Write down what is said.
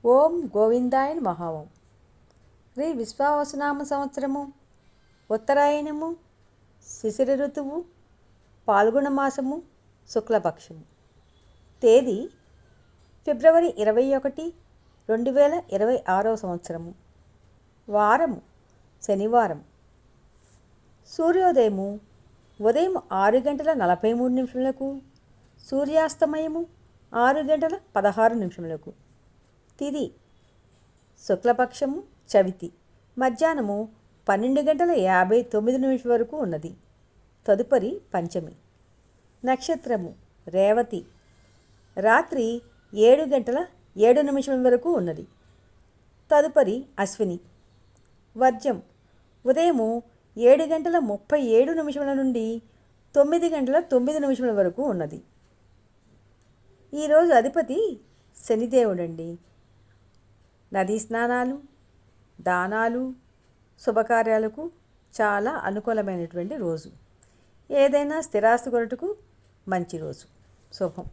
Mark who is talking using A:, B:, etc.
A: ఓం గోవిందాయ నమః. శ్రీ విశ్వావసునామ సంవత్సరము, ఉత్తరాయణము, శిశిర ఋతువు, పాల్గొన మాసము, శుక్లపక్షము. తేదీ ఫిబ్రవరి 21, 2026 సంవత్సరము. వారము శనివారం. సూర్యోదయము ఉదయం 6:43 సూర్యాస్తమయము 6:16. తిథి శుక్లపక్షము, చవితి, మధ్యాహ్నము 12:59 వరకు ఉన్నది. తదుపరి పంచమి. నక్షత్రము రేవతి, రాత్రి 7:07 వరకు ఉన్నది. తదుపరి అశ్విని. వర్జం ఉదయము 7:37 నుండి 9:09 వరకు ఉన్నది. ఈరోజు అధిపతి శనిదేవుడండి. నదీ స్నానాలు, దానాలు, శుభకార్యాలకు చాలా అనుకూలమైనటువంటి రోజు. ఏదైనా స్థిరాస్తి కొనుటకు మంచి రోజు. శుభం.